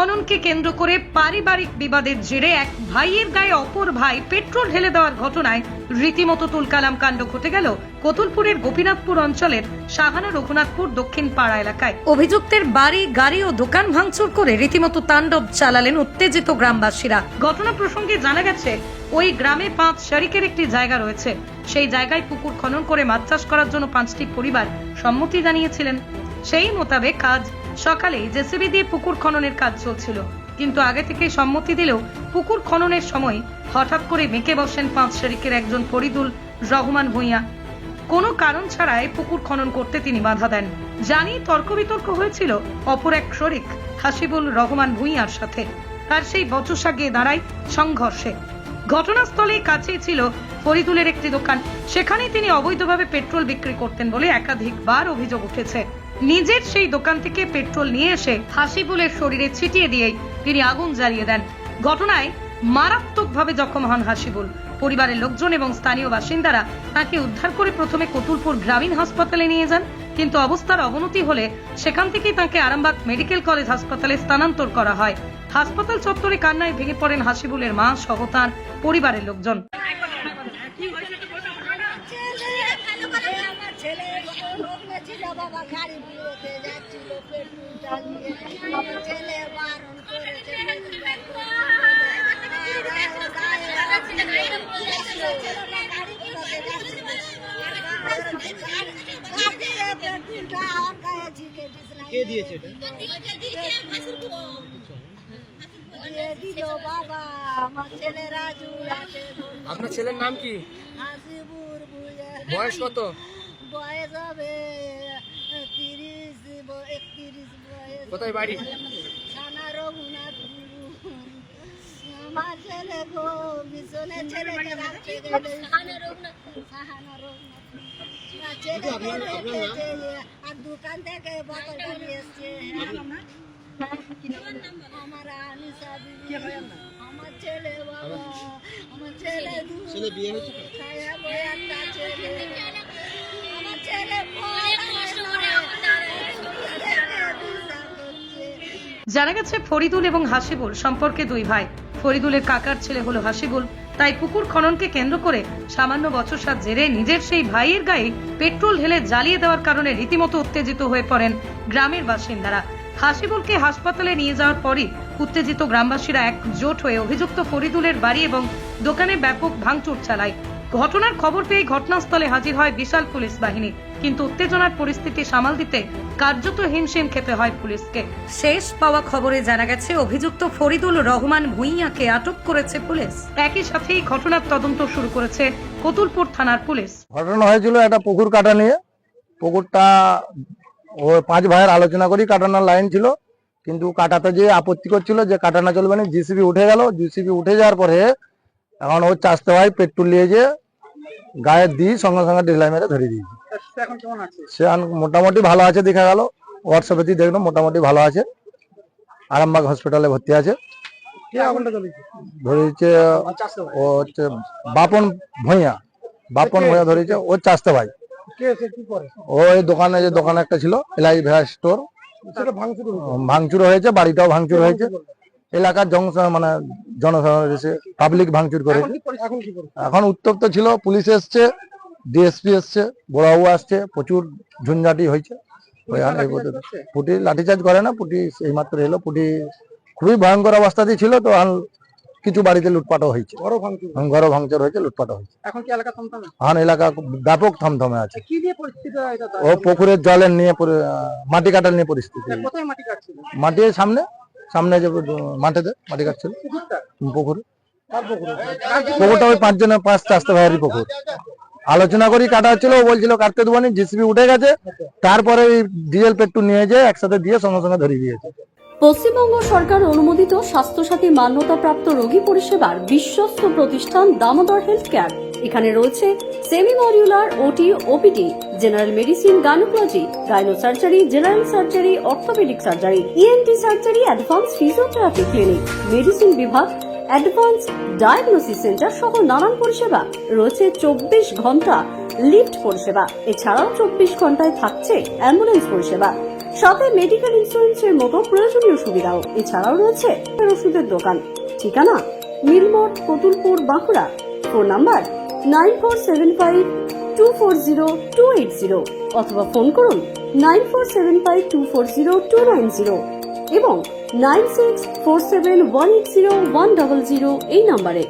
খননকে কেন্দ্র করে পারিবারিক বিবাদের জেরে এক ভাইয়ের গায়ে অপর ভাই পেট্রোল ঢেলে দেওয়ার ঘটনায় রীতিমতো তুলকালাম কাণ্ড ঘটে গেল কতুলপুরের গোপীনাথপুর অঞ্চলের সাহানা রঘুনাথপুর দক্ষিণ পাড়া এলাকায়। অভিযুক্তের বাড়ি, গাড়ি ও দোকান ভাঙচুর করে রীতিমতো তাণ্ডব চালালেন উত্তেজিত গ্রামবাসীরা। ঘটনা প্রসঙ্গে জানা গেছে, ওই গ্রামে 5 শরিকের একটি জায়গা রয়েছে। সেই জায়গায় পুকুর খনন করে মাছ চাষ করার জন্য 5টি পরিবার সম্মতি জানিয়েছিলেন। সেই মোতাবেক আজ সকালে জেসিবি দিয়ে পুকুর খননের কাজ চলছিল, কিন্তু আগে থেকে সম্মতি দিলেও পুকুর খননের সময় হঠাৎ করে মেকে বসেন 5 শরিকের একজন ফরিদুল রহমান ভূঁইয়া। কোনো কারণ ছাড়াই পুকুর খনন করতে তিনি বাধা দেন। জানি তর্ক বিতর্ক হয়েছিল অপর এক শরিক হাসিবুল রহমান ভূঁইয়ার সাথে, আর সেই বচসা গিয়ে দাঁড়ায় সংঘর্ষে। ঘটনাস্থলে কাছেই ছিল ফরিদুলের একটি দোকান, সেখানে তিনি অবৈধভাবে পেট্রোল বিক্রি করতেন বলে একাধিকবার অভিযোগ উঠেছে। নিজের সেই দোকান থেকে পেট্রোল নিয়ে এসে হাসিবুলের শরীরে ছিটিয়ে দিয়েই তিনি আগুন জ্বালিয়ে দেন। ঘটনায় মারাত্মকভাবে জখম হন হাসিবুল। পরিবারের লোকজন এবং স্থানীয় বাসিন্দারা তাকে উদ্ধার করে প্রথমে কতুলপুর গ্রামীণ হাসপাতালে নিয়ে যান, কিন্তু অবস্থার অবনতি হলে সেখান থেকেই তাকে আরামবাগ মেডিকেল কলেজ হাসপাতালে স্থানান্তর করা হয়। হাসপাতাল চত্বরে কান্নায় ভেঙে পড়েন হাসিবুলের মা সহ তার পরিবারের লোকজন। কে দিয়েছে এটা? আপনার ছেলের নাম কি? বয়স কত? বয়স হবে 30-31 বয়স। কোথায় বাড়ি? সাহানা রঘুনাথপুর। আমার ছেলে গো মিশনে ছেলেকে রাখতে গেলে সাহানা রঘুনাথপুর আর দোকান থেকে বোতল নিয়ে এসছে। আমার আনিসা দিদি, আমার ছেলে বাবা, আমার ছেলে বিয়ে হয়েছে? একটা ছেলে, আমার ছেলে জানা গেছে ফরিদুল এবং হাসিবুল সম্পর্কে 2 ভাই। ফরিদুলের কাকার ছেলে হলো হাসিবুল, তাই পুকুর খননকে কেন্দ্র করে সামান্য বচসার জেরে নিজের সেই ভাইয়ের গায়ে পেট্রোল ঢেলে জ্বালিয়ে দেওয়ার কারণে রীতিমতো উত্তেজিত হয়ে পড়েন গ্রামের বাসিন্দারা। হাসিবুলকে হাসপাতালে নিয়ে যাওয়ার পরই উত্তেজিত গ্রামবাসীরা একজোট হয়ে অভিযুক্ত ফরিদুলের বাড়ি এবং দোকানে ব্যাপক ভাঙচুর চালায়। ঘটনার খবর পেয়ে ঘটনাস্থলে হাজির হয় বিশাল পুলিশ বাহিনী, কিন্তু উত্তেজনার পরিস্থিতি সামাল দিতে কার্যত হিমশিম খেতে হয় পুলিশকে। শেষ পাওয়া খবরে জানা গেছে অভিযুক্ত ফরিদুল রহমান ভূঁইয়াকে আটক করেছে পুলিশ। একই সাথে ঘটনার তদন্ত শুরু করেছে কতুলপুর থানার পুলিশ। ঘটনা হয়েছিল একটা পুকুর কাটা নিয়ে। পুকুরটা ও 5 ভাইয়ের আলোচনা করি কাটানোর লাইন ছিল, কিন্তু কাটাতে যে আপত্তি করছিল যে কাটানো চলবে না। জিসিবি উঠে গেল। জিসিবি উঠে যাওয়ার পরে এখন ও চাষতে ভাই পেট্রোল নিয়ে যে গায়ে দিয়ে সঙ্গে সঙ্গে ঢিলাই মেরে ধরে দিয়েছে। সে মোটামুটি ভালো আছে, দেখা গেল হোয়াটসঅ্যাপে দিয়ে দেখলো মোটামুটি ভালো আছে, আরামবাগ হসপিটালে ভর্তি আছে। ধরেছে ও হচ্ছে বাপন ভূঁইয়া ধরেছে, ও চাষতে ভাই। ওই দোকানে যে দোকান একটা ছিল এলআই ভেয়া স্টোর, ভাঙচুর হয়েছে, বাড়িটাও ভাঙচুর হয়েছে। এলাকার মানে জনসাধারণ এসে পাবলিক ভাঙচুর করেছে। এখন উত্তপ্ত ছিল, পুলিশ এসছে, ডিএসপি এসছে, বড়বাবু আসছে, প্রচুর ঝুনঝাটি হয়েছে। পুটি লাঠিচার্জ করে না, পুটি এই মাত্র এলো। পুটি খুবই ভয়ঙ্কর অবস্থাতেই ছিল। তো কিছু বাড়িতে লুটপাটও হয়েছে, ঘর ভাঙচুর হয়েছে, লুটপাটও হয়েছে। এখন এলাকা ব্যাপক থমথমে আছে। ও পুকুরের জলের নিয়ে, মাটি কাটার নিয়ে পরিস্থিতি। মাটি সামনে যে মাঠেতে মাটি কাটছিল পুকুরটা ওই 5 জনের 5 চাষতে ভাইয়েরই পুকুর। আলোচনা করি কাটা হচ্ছিল, ও বলছিল কাটতে দেবো না, জিসিবি উঠে গেছে। তারপরে ডিজেল পেট্রোল নিয়ে যেয়ে একসাথে দিয়ে সঙ্গে সঙ্গে ধরিয়ে দিয়েছে। পশ্চিমবঙ্গ সরকার অনুমোদিত স্বাস্থ্যসাথী মান্যতাপ্রাপ্ত রোগী পরিষেবার বিশ্বস্ত প্রতিষ্ঠান দামোদর হেলথ কেয়ার। এখানে রয়েছে semi modular OT, OPD, general medicine, gynaecology, gynae surgery, general surgery, orthopaedic surgery, ENT surgery, advance physiotherapy clinic, medicine বিভাগ, অ্যাডভান্স ডায়াগনোসিস সেন্টার সহ নানান পরিষেবা রয়েছে। 24 ঘন্টা লিফট পরিষেবা, এছাড়াও 24 ঘন্টায় থাকছে অ্যাম্বুলেন্স পরিষেবা, সাথে মেডিকেল ইন্স্যুরেন্সের মতো প্রয়োজনীয় সুবিধাও। এছাড়াও রয়েছে ওষুধের দোকান। ঠিকানা মিলমোড়, কতুলপুর, বাঁকুড়া। ফোন নাম্বার 9475240280 অথবা ফোন করুন 9475240290 এবং 9647180100 এই নম্বরে।